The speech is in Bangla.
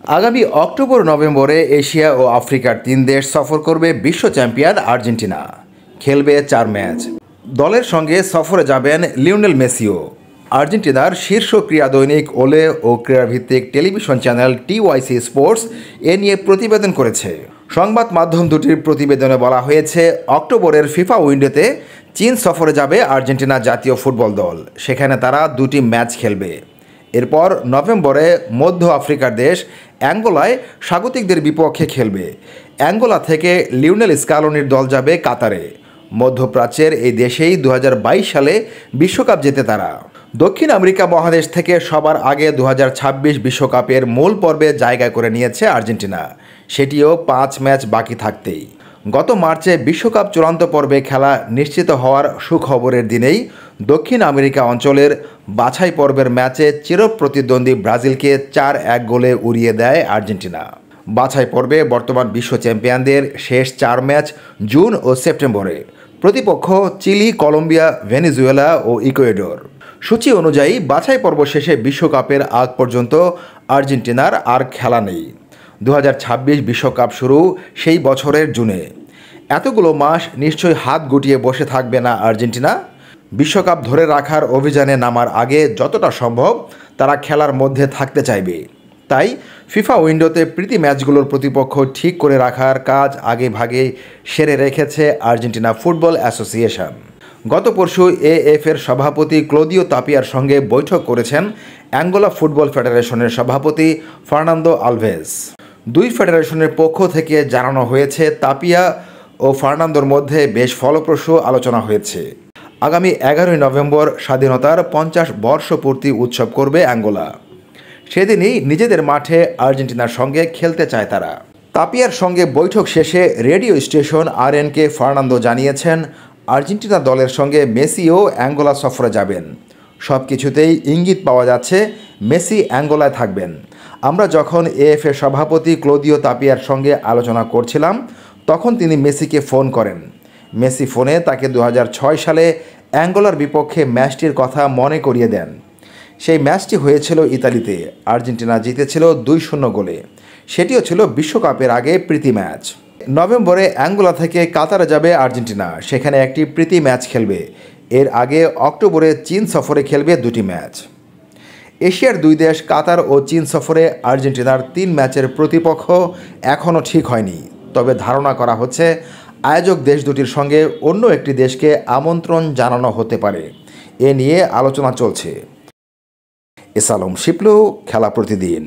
আগামী অক্টোবর-নভেম্বরে এশিয়া ও আফ্রিকার ৩ দেশ সফর করবে বিশ্ব চ্যাম্পিয়ন আর্জেন্টিনা। খেলবে ৪ ম্যাচ। দলের সঙ্গে সফরে যাবেন লিওনেল মেসিও। আর্জেন্টিনার শীর্ষ ক্রীড়া দৈনিক ওলে ও ক্রীড়াভিত্তিক টেলিভিশন চ্যানেল টিওয়াইসি স্পোর্টস এ নিয়ে প্রতিবেদন করেছে। সংবাদ মাধ্যম দুটির প্রতিবেদনে বলা হয়েছে, অক্টোবরের ফিফা উইন্ডোতে চীন সফরে যাবে আর্জেন্টিনা জাতীয় ফুটবল দল। সেখানে তারা 2টি ম্যাচ খেলবে। এরপর নভেম্বরে মধ্য আফ্রিকার দেশ অ্যাঙ্গোলায় স্বাগতিকদের বিপক্ষে খেলবে। অ্যাঙ্গোলা থেকে লিওনেল স্কালোনির দল যাবে কাতারে। মধ্যপ্রাচ্যের এই দেশেই 2022 সালে বিশ্বকাপ জেতে তারা। দক্ষিণ আমেরিকা মহাদেশ থেকে সবার আগে 2026 বিশ্বকাপের মূল পর্বে জায়গা করে নিয়েছে আর্জেন্টিনা, সেটিও 5 ম্যাচ বাকি থাকতেই। গত মার্চে বিশ্বকাপ চূড়ান্ত পর্বে খেলা নিশ্চিত হওয়ার সুখবরের দিনেই দক্ষিণ আমেরিকা অঞ্চলের বাছাই পর্বের ম্যাচে চিরপ্রতিদ্বন্দ্বী ব্রাজিলকে 4-1 গোলে উড়িয়ে দেয় আর্জেন্টিনা। বাছাই পর্বে বর্তমান বিশ্ব চ্যাম্পিয়নদের শেষ 4 ম্যাচ জুন ও সেপ্টেম্বরে। প্রতিপক্ষ চিলি, কলম্বিয়া, ভেনেজুয়েলা ও ইকুয়েডর। সূচি অনুযায়ী বাছাই পর্ব শেষে বিশ্বকাপের আগ পর্যন্ত আর্জেন্টিনার আর খেলা নেই। 2026 বিশ্বকাপ শুরু সেই বছরের জুনে। এতগুলো মাস নিশ্চয়ই হাত গুটিয়ে বসে থাকবে না আর্জেন্টিনা। বিশ্বকাপ ধরে রাখার অভিযানে নামার আগে যতটা সম্ভব তারা খেলার মধ্যে থাকতে চাইবে। তাই ফিফা উইন্ডোতে প্রীতি ম্যাচগুলোর প্রতিপক্ষ ঠিক করে রাখার কাজ আগে ভাগে সেরে রেখেছে আর্জেন্টিনা ফুটবল অ্যাসোসিয়েশন। গত পরশু এএফের সভাপতি ক্লদিও তাপিয়ার সঙ্গে বৈঠক করেছেন অ্যাঙ্গোলা ফুটবল ফেডারেশনের সভাপতি ফার্নান্দো আলভেজ। দুই ফেডারেশনের পক্ষ থেকে জানানো হয়েছে, তাপিয়া ও ফার্নান্দোর মধ্যে বেশ ফলপ্রসূ আলোচনা হয়েছে। আগামী 11 নভেম্বর স্বাধীনতার 50 বর্ষপূর্তি উৎসব করবে অ্যাঙ্গোলা। সেদিনই নিজেদের মাঠে আর্জেন্টিনার সঙ্গে খেলতে চায় তারা। তাপিয়ার সঙ্গে বৈঠক শেষে রেডিও স্টেশন আরএনকে ফার্নান্দো জানিয়েছেন, আর্জেন্টিনা দলের সঙ্গে মেসিও অ্যাঙ্গোলা সফরে যাবেন। সব কিছুতেই ইঙ্গিত পাওয়া যাচ্ছে মেসি অ্যাঙ্গোলায় থাকবেন। আমরা যখন এএফের সভাপতি ক্লদিও তাপিয়ার সঙ্গে আলোচনা করছিলাম, তখন তিনি মেসিকে ফোন করেন। মেসি ফোনে তাকে 2006 সালে অ্যাঙ্গোলার বিপক্ষে ম্যাচটির কথা মনে করিয়ে দেন। সেই ম্যাচটি হয়েছিল ইতালিতে। আর্জেন্টিনা জিতেছিল 2-0 গোলে। সেটিও ছিল বিশ্বকাপের আগে প্রীতি ম্যাচ। নভেম্বরে অ্যাঙ্গোলা থেকে কাতারে যাবে আর্জেন্টিনা, সেখানে একটি প্রীতি ম্যাচ খেলবে। এর আগে অক্টোবরে চীন সফরে খেলবে 2টি ম্যাচ। এশিয়ার 2 দেশ কাতার ও চীন সফরে আর্জেন্টিনার 3 ম্যাচের প্রতিপক্ষ এখনও ঠিক হয়নি। তবে ধারণা করা হচ্ছে আয়োজক দেশ দুটির সঙ্গে অন্য একটি দেশকে আমন্ত্রণ জানানো হতে পারে। এ নিয়ে আলোচনা চলছে। এস আলম শিপলু, খেলা প্রতিদিন।